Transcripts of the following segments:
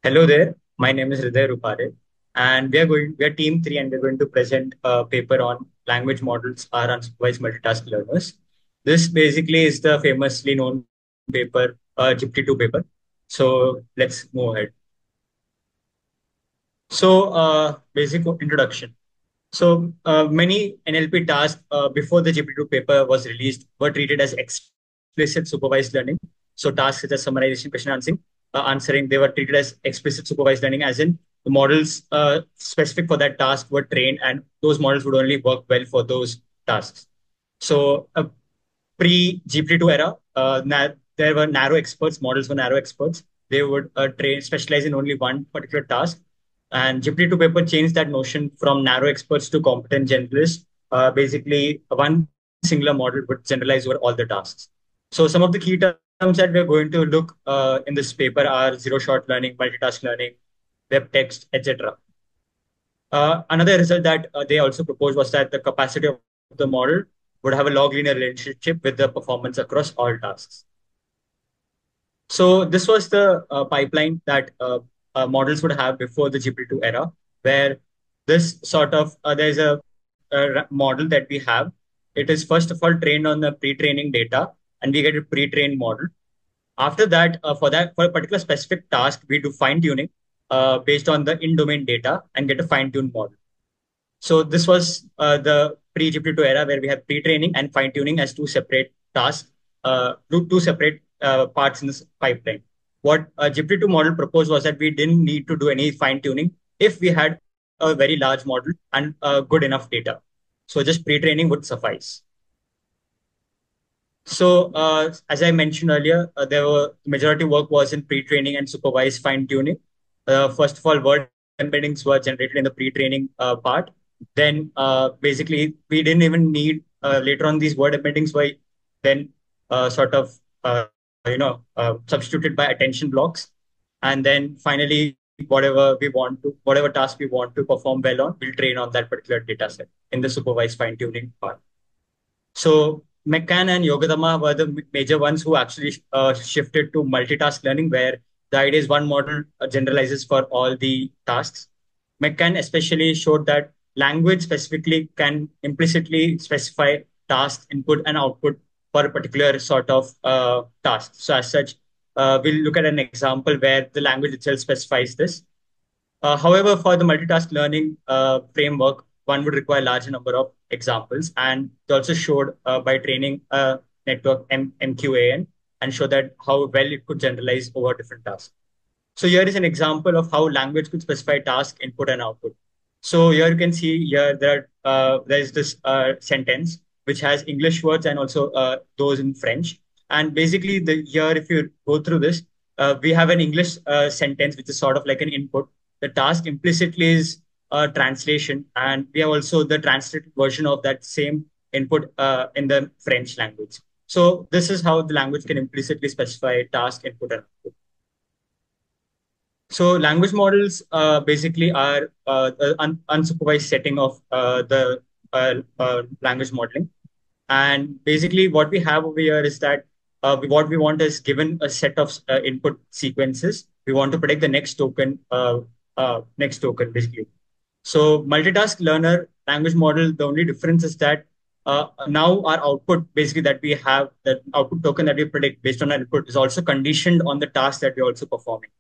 Hello there. My name is Hriday Rupare, and we are team three, and we're going to present a paper on language models are unsupervised multitask learners. This basically is the famously known paper, GPT-2 paper. So let's move ahead. So, basic introduction. So many NLP tasks before the GPT-2 paper was released were treated as explicit supervised learning. So tasks such as summarization, question answering, they were treated as explicit supervised learning, as in the models specific for that task were trained, and those models would only work well for those tasks. So pre-GPT-2 era, there were narrow experts, models were narrow experts. They would specialize in only one particular task. And GPT-2 paper changed that notion from narrow experts to competent generalists. Basically, one singular model would generalize over all the tasks. So some of the key terms that we're going to look in this paper are zero-shot learning, multitask learning, WebText, etc. Another result that they also proposed was that the capacity of the model would have a log linear relationship with the performance across all tasks. So this was the pipeline that models would have before the GPT-2 era, where this sort of there's a model that we have. It is first of all trained on the pre-training data, and we get a pre-trained model. After that, for a particular specific task, we do fine tuning based on the in-domain data and get a fine-tuned model. So this was the pre-GPT-2 era, where we have pre-training and fine-tuning as two separate tasks, two separate parts in this pipeline. What GPT-2 model proposed was that we didn't need to do any fine-tuning if we had a very large model and good enough data. So just pre-training would suffice. So as I mentioned earlier, there were majority work was in pre-training and supervised fine-tuning. First of all, word embeddings were generated in the pre-training part. Then basically we didn't even need later on these word embeddings were then sort of substituted by attention blocks. And then finally, whatever task we want to perform well on, we'll train on that particular data set in the supervised fine-tuning part. So McCann and Yogadama were the major ones who actually shifted to multitask learning, where the idea is one model generalizes for all the tasks. McCann especially showed that language specifically can implicitly specify task input and output for a particular sort of task. So as such, we'll look at an example where the language itself specifies this. However, for the multitask learning framework, one would require a larger number of examples. And they also showed by training a network MQAN and show that how well it could generalize over different tasks. So here is an example of how language could specify task input and output. So here you can see here there's this sentence which has English words and also those in French. And basically here, if you go through this, we have an English sentence which is sort of like an input. The task implicitly is a translation, and we have also the translated version of that same input in the French language. So this is how the language can implicitly specify task input and output. So language models basically are unsupervised setting of the language modeling. And basically what we have over here is that what we want is given a set of input sequences. We want to predict the next token basically. So multitask learner language model, the only difference is that now our output basically that we have, that output token that we predict based on our input is also conditioned on the task that we're also performing.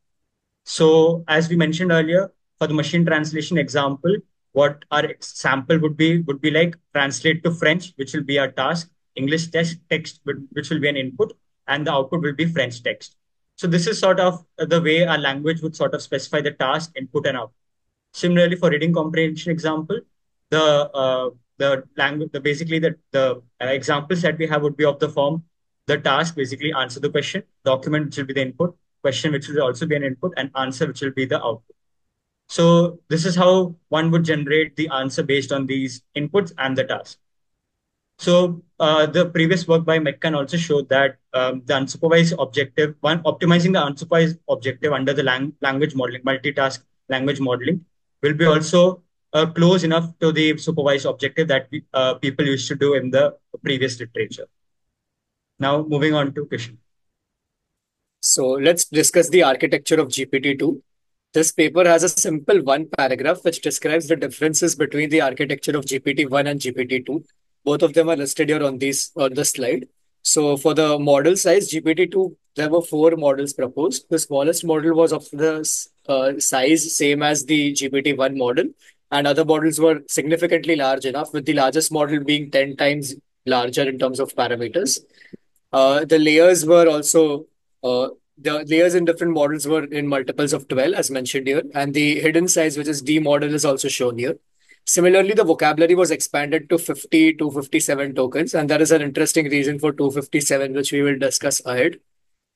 So as we mentioned earlier, for the machine translation example, what our sample would be like translate to French, which will be our task, English text, which will be an input, and the output will be French text. So this is sort of the way our language would sort of specify the task, input, and output. Similarly, for reading comprehension example, the language, the examples that we have would be of the form, the task basically answer the question, document which will be the input, question which will also be an input, and answer which will be the output. So this is how one would generate the answer based on these inputs and the task. So the previous work by McCann also showed that the unsupervised objective, optimizing the unsupervised objective under the language modeling, multitask language modeling, will be also close enough to the supervised objective that people used to do in the previous literature. Now moving on to Kishan. So let's discuss the architecture of GPT-2. This paper has a simple one paragraph which describes the differences between the architecture of GPT-1 and GPT-2. Both of them are listed here on the slide. So for the model size, GPT-2, there were four models proposed. The smallest model was of the size same as the GPT-1 model, and other models were significantly large enough, with the largest model being 10 times larger in terms of parameters. The layers were also the layers in different models were in multiples of 12, as mentioned here, and the hidden size, which is D model, is also shown here. Similarly, the vocabulary was expanded to 50 to 57 tokens, and there is an interesting reason for 257, which we will discuss ahead.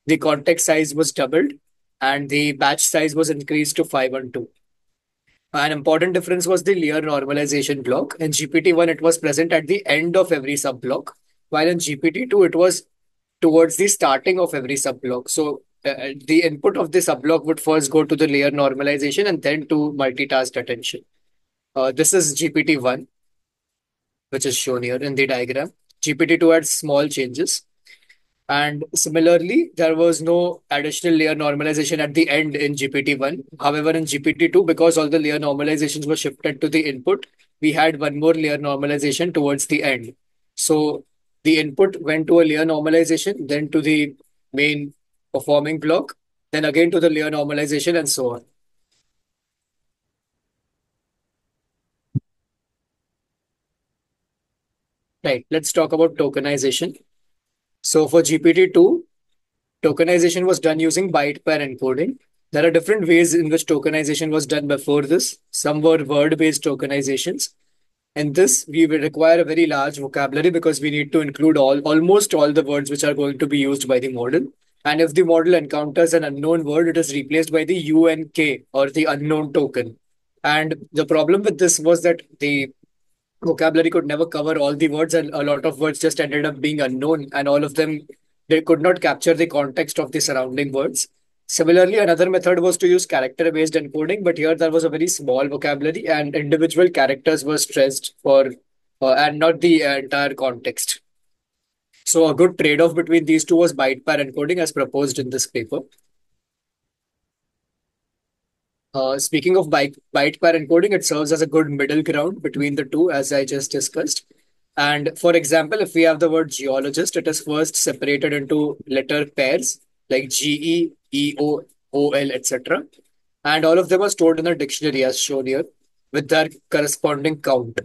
The context size was doubled, and the batch size was increased to 512. An important difference was the layer normalization block. In GPT-1, it was present at the end of every subblock, while in GPT-2, it was towards the starting of every subblock. So the input of the subblock would first go to the layer normalization and then to multitask attention. This is GPT-1, which is shown here in the diagram. GPT-2 had small changes. And similarly, there was no additional layer normalization at the end in GPT-1. However, in GPT-2, because all the layer normalizations were shifted to the input, we had one more layer normalization towards the end. So the input went to a layer normalization, then to the main performing block, then again to the layer normalization, and so on. Right. Let's talk about tokenization. So for GPT-2, tokenization was done using byte pair encoding. There are different ways in which tokenization was done before this. Some were word-based tokenizations. In this, we will require a very large vocabulary because we need to include almost all the words which are going to be used by the model. And if the model encounters an unknown word, it is replaced by the UNK, or the unknown token. And the problem with this was that the vocabulary could never cover all the words, and a lot of words just ended up being unknown, and all of them, they could not capture the context of the surrounding words. Similarly, another method was to use character based encoding, but here there was a very small vocabulary and individual characters were stressed for and not the entire context. So a good trade-off between these two was byte pair encoding as proposed in this paper. Speaking of byte pair encoding, it serves as a good middle ground between the two, as I just discussed. And for example, if we have the word geologist, it is first separated into letter pairs like GE, EO, OL, etc. And all of them are stored in a dictionary as shown here with their corresponding count.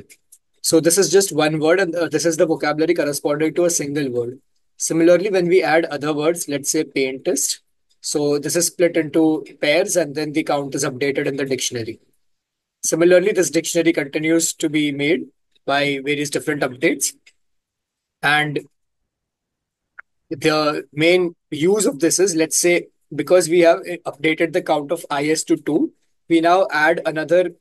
So this is just one word, and this is the vocabulary corresponding to a single word. Similarly, when we add other words, let's say paintist, so this is split into pairs and then the count is updated in the dictionary. Similarly, this dictionary continues to be made by various different updates. And the main use of this is, let's say, because we have updated the count of is to 2, we now add another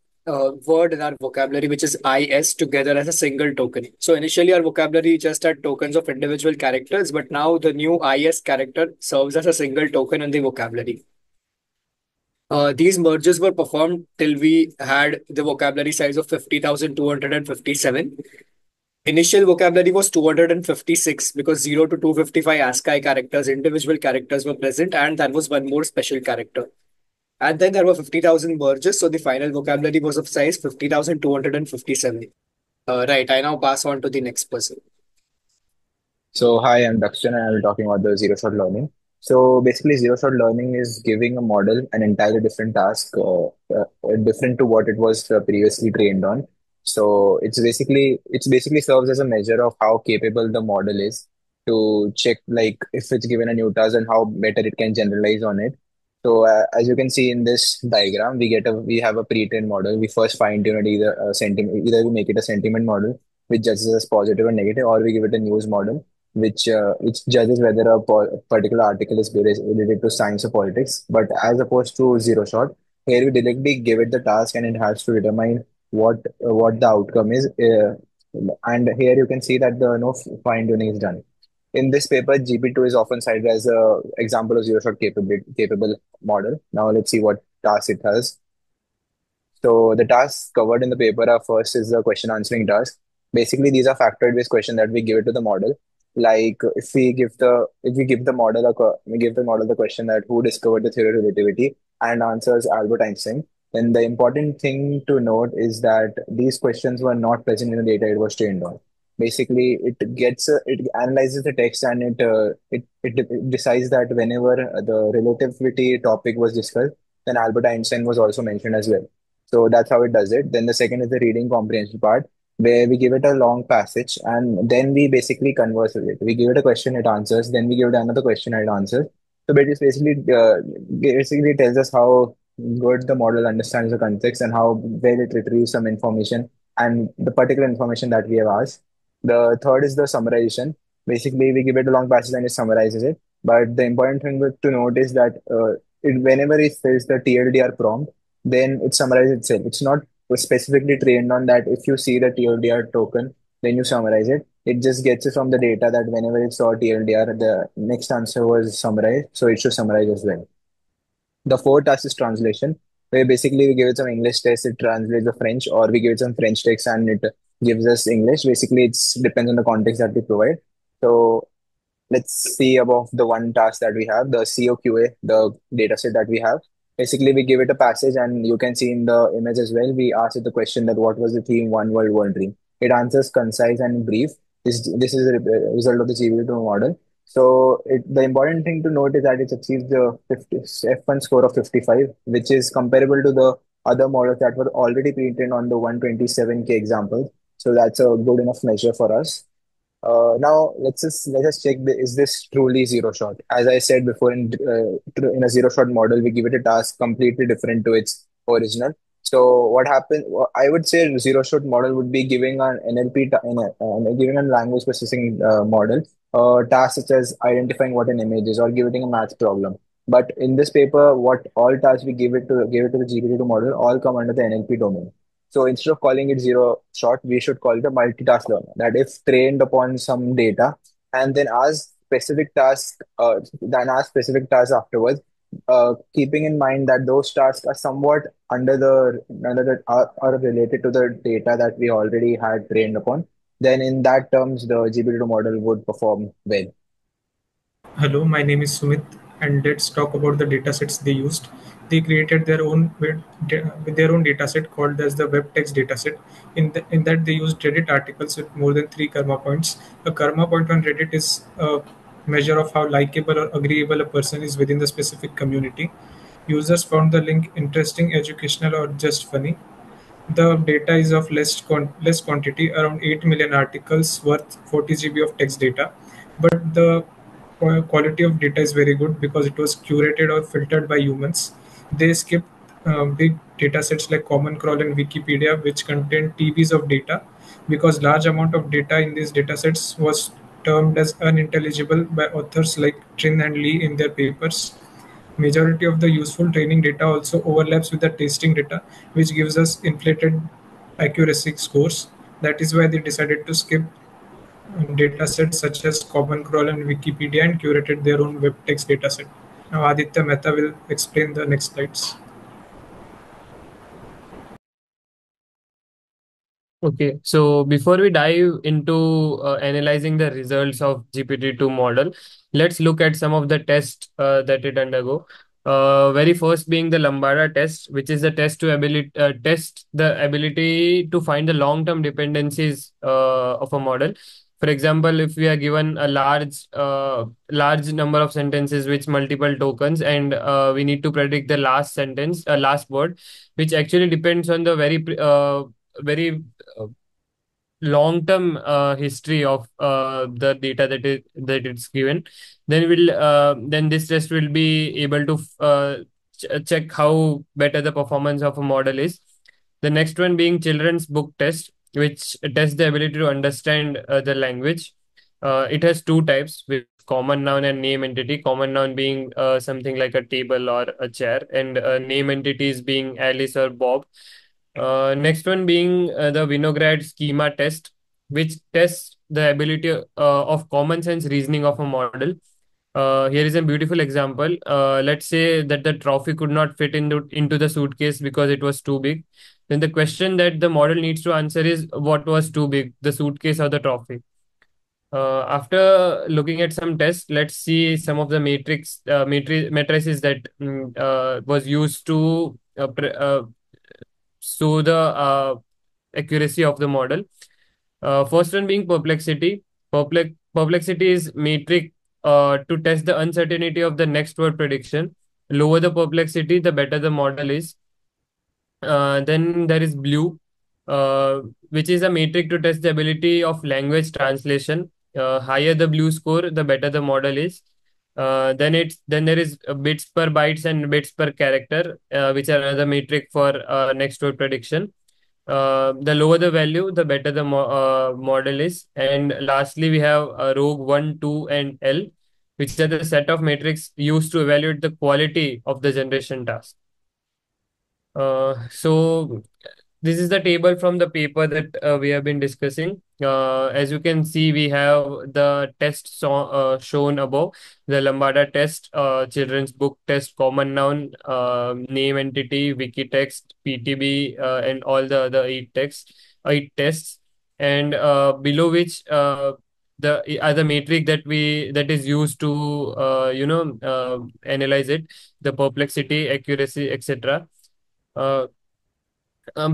word in our vocabulary, which is is, together as a single token. So initially, our vocabulary just had tokens of individual characters, but now the new is character serves as a single token in the vocabulary. These merges were performed till we had the vocabulary size of 50,257. Initial vocabulary was 256 because 0 to 255 ASCII characters, individual characters were present, and there was one more special character. And then there were 50,000 merges, so the final vocabulary was of size 50,257. Right, I now pass on to the next person. So, hi, I'm Dakshan, and I'll be talking about the zero-shot learning. So, basically, zero-shot learning is giving a model an entirely different task, different to what it was previously trained on. So, it's basically serves as a measure of how capable the model is to check like if it's given a new task and how better it can generalize on it. So, as you can see in this diagram, we have a pre-trained model. We first fine tune it either we make it a sentiment model which judges as positive and negative, or we give it a news model which judges whether particular article is related to science or politics. But as opposed to zero shot, here we directly give it the task and it has to determine what the outcome is. And here you can see that the no fine tuning is done. In this paper, GP2 is often cited as a example of zero shot capable model. Now let's see what task it has. So the tasks covered in the paper are first is the question answering task. Basically, these are factoid based questions that we give it to the model. Like if we give the model we give the model the question that who discovered the theory of relativity, and answers Albert Einstein, then the important thing to note is that these questions were not present in the data it was trained on. Basically, it analyzes the text and it decides that whenever the relativity topic was discussed, then Albert Einstein was also mentioned as well. So that's how it does it. Then the second is the reading comprehension part, where we give it a long passage and then we basically converse with it. We give it a question, it answers. Then we give it another question, and it answers. So basically tells us how good the model understands the context and how well it retrieves some information and the particular information that we have asked. The third is the summarization. Basically, we give it a long passage and it summarizes it. But the important thing to note is that whenever it fills the TLDR prompt, then it summarizes itself. It's not specifically trained on that. If you see the TLDR token, then you summarize it. It just gets it from the data that whenever it saw TLDR, the next answer was summarized, so it should summarize as well. The fourth task is translation, where basically we give it some English text, it translates the French, or we give it some French text and it gives us English. Basically, it's depends on the context that we provide. So let's see above the one task that we have, the CoQA, the dataset that we have. Basically, we give it a passage, and you can see in the image as well, we ask it the question that what was the theme, one world, one dream. It answers concise and brief. This is a result of the GPU model. So the important thing to note is that it achieves the 50, F1 score of 55, which is comparable to the other models that were already pre-trained on the 127K examples. So that's a good enough measure for us. Now let's check is this truly zero shot? As I said before, in a zero shot model, we give it a task completely different to its original. So what happened? I would say zero shot model would be giving an NLP giving a language processing model tasks such as identifying what an image is or giving a math problem. But in this paper, what all tasks we give it to the GPT-2 model all come under the NLP domain. So instead of calling it zero shot, we should call it a multitask learner. That if trained upon some data and then ask specific tasks afterwards, keeping in mind that those tasks are somewhat are related to the data that we already had trained upon. Then in that terms, the GPT-2 model would perform well. Hello, my name is Sumit, and let's talk about the datasets they used. They created their own with their own dataset called as the WebText dataset. In that they used Reddit articles with more than 3 karma points. A karma point on Reddit is a measure of how likable or agreeable a person is within the specific community. Users found the link interesting, educational, or just funny. The data is of less quantity, around 8 million articles worth 40 GB of text data, but the quality of data is very good because it was curated or filtered by humans. They skipped big data sets like Common Crawl and Wikipedia, which contain TBs of data, because large amount of data in these datasets was termed as unintelligible by authors like Trin and Lee in their papers. Majority of the useful training data also overlaps with the testing data, which gives us inflated accuracy scores. That is why they decided to skip datasets such as Common Crawl and Wikipedia and curated their own WebText dataset. Now Aditya Mehta will explain the next slides. Okay, so before we dive into analyzing the results of GPT-2 model, let's look at some of the tests that it undergo. Very first being the Lambda test, which is the test the ability to find the long-term dependencies of a model. For example, if we are given a large number of sentences with multiple tokens, and we need to predict the last word, which actually depends on the very uh, long-term history of the data that it's given, then this test will be able to check how better the performance of a model is. The next one being children's book test, which tests the ability to understand the language. It has two types, with common noun and name entity. Common noun being something like a table or a chair, and name entities being Alice or Bob. Next one being the Vinograd schema test, which tests the ability of common sense reasoning of a model. Here is a beautiful example. Let's say that the trophy could not fit into the suitcase because it was too big. Then the question that the model needs to answer is, what was too big, the suitcase or the trophy? After looking at some tests, let's see some of the matrices that was used to show the accuracy of the model. First one being perplexity. Perplexity is metric to test the uncertainty of the next word prediction. Lower the perplexity, the better the model is. Then there is blue, uh, which is a metric to test the ability of language translation. Higher the blue score, the better the model is. Then there is bits per bytes and bits per character, which are another metric for next word prediction. The lower the value, the better the model is. And lastly, we have rogue 1, 2, and L, which are the set of metrics used to evaluate the quality of the generation task. So this is the table from the paper that we have been discussing. As you can see, we have the tests shown above: the Lambda test, children's book test, common noun, name entity, wiki text, PTB, and all the other eight tests. And below which the other metric that is used to analyze it, the perplexity, accuracy, etc. Uh,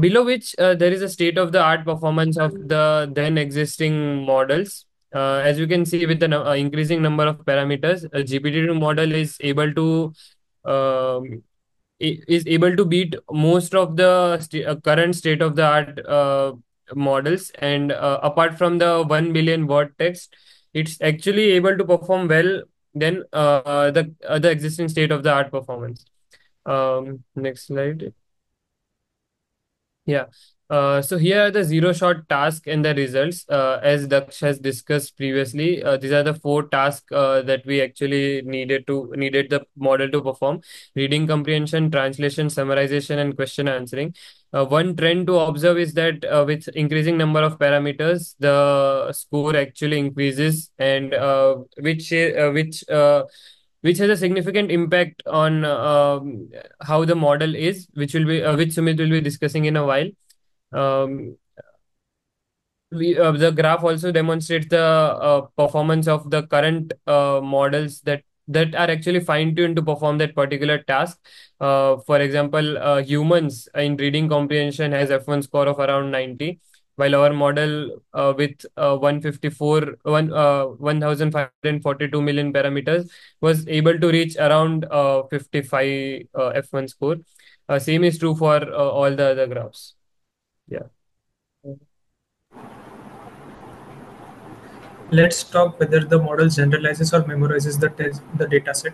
Below which there is a state of the art performance of the then existing models. As you can see, with the increasing number of parameters, a GPT-2 model um, is able to beat most of the current state of the art models. And apart from the 1 billion word text, it's actually able to perform well than the other existing state of the art performance. Next slide. Yeah. So here are the zero shot task and the results. As Daksh has discussed previously, these are the four tasks that we actually needed the model to perform: reading comprehension, translation, summarization, and question answering. One trend to observe is that with increasing number of parameters, the score actually increases, and which has a significant impact on how the model is, which Sumit will be discussing in a while. Um, the graph also demonstrates the performance of the current models that are actually fine-tuned to perform that particular task. For example, humans in reading comprehension has F1 score of around 90, while our model with 1542 million parameters was able to reach around 55 F1 score. Same is true for all the other graphs. Yeah. Let's talk whether the model generalizes or memorizes the dataset.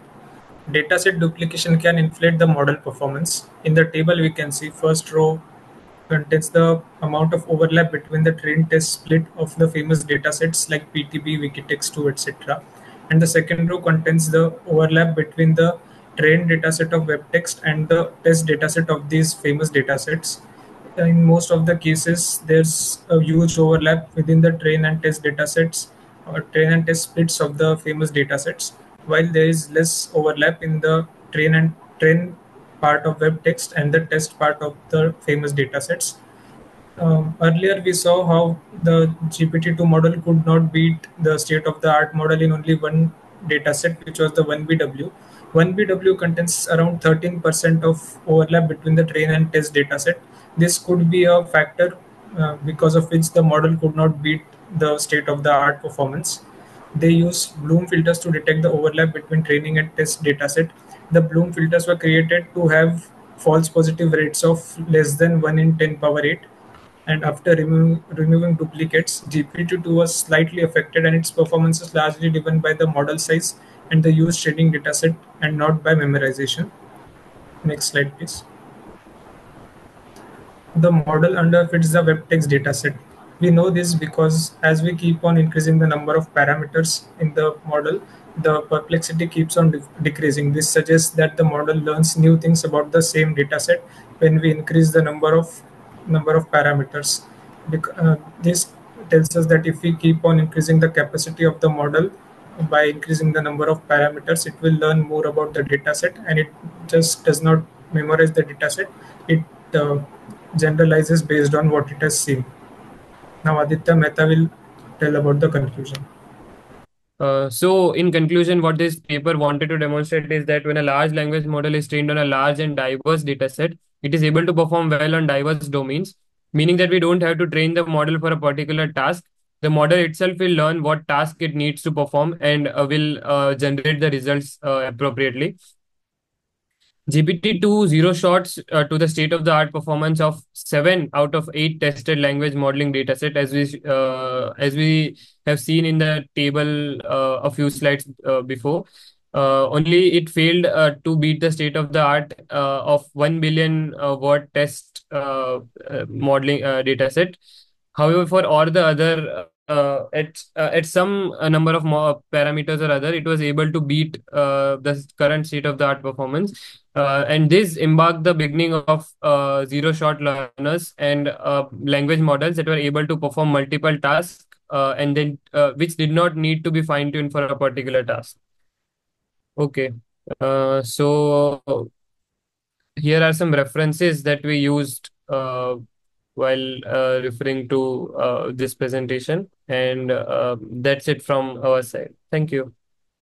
Dataset duplication can inflate the model performance. In the table, we can see first row contains the amount of overlap between the trained test split of the famous datasets like PTB, Wikitext2, etc. And the second row contains the overlap between the trained dataset of WebText and the test dataset of these famous datasets. In most of the cases, there's a huge overlap within the train and test datasets or train and test splits of the famous datasets, while there is less overlap in the train part of web text and the test part of the famous datasets. Earlier, we saw how the GPT-2 model could not beat the state-of-the-art model in only one dataset, which was the 1BW. 1BW contains around 13% of overlap between the train and test dataset. This could be a factor because of which the model could not beat the state-of-the-art performance. They use Bloom filters to detect the overlap between training and test dataset. The Bloom filters were created to have false positive rates of less than 1 in 10 power 8, and after removing duplicates, GPT-2 was slightly affected and its performance is largely driven by the model size and the used training dataset and not by memorization. Next slide, please. The model underfits the WebText dataset. We know this because as we keep on increasing the number of parameters in the model, the perplexity keeps on decreasing. This suggests that the model learns new things about the same dataset when we increase the number of parameters. This tells us that if we keep on increasing the capacity of the model by increasing the number of parameters, it will learn more about the dataset, and it just does not memorize the dataset. It generalizes based on what it has seen. Now Aditya Mehta will tell about the conclusion. So, in conclusion, what this paper wanted to demonstrate is that when a large language model is trained on a large and diverse dataset, it is able to perform well on diverse domains, meaning that we don't have to train the model for a particular task. The model itself will learn what task it needs to perform and will generate the results appropriately. GPT-2 zero shots to the state-of-the-art performance of 7 out of 8 tested language modeling dataset, as we have seen in the table a few slides before. Only it failed to beat the state-of-the-art of 1 billion word test modeling dataset. However, for all the other at some number of parameters or other, it was able to beat the current state of the art performance. And this embarked the beginning of zero shot learners and language models that were able to perform multiple tasks and then which did not need to be fine tuned for a particular task. Okay. So here are some references that we used while referring to this presentation, and that's it from our side. Thank you.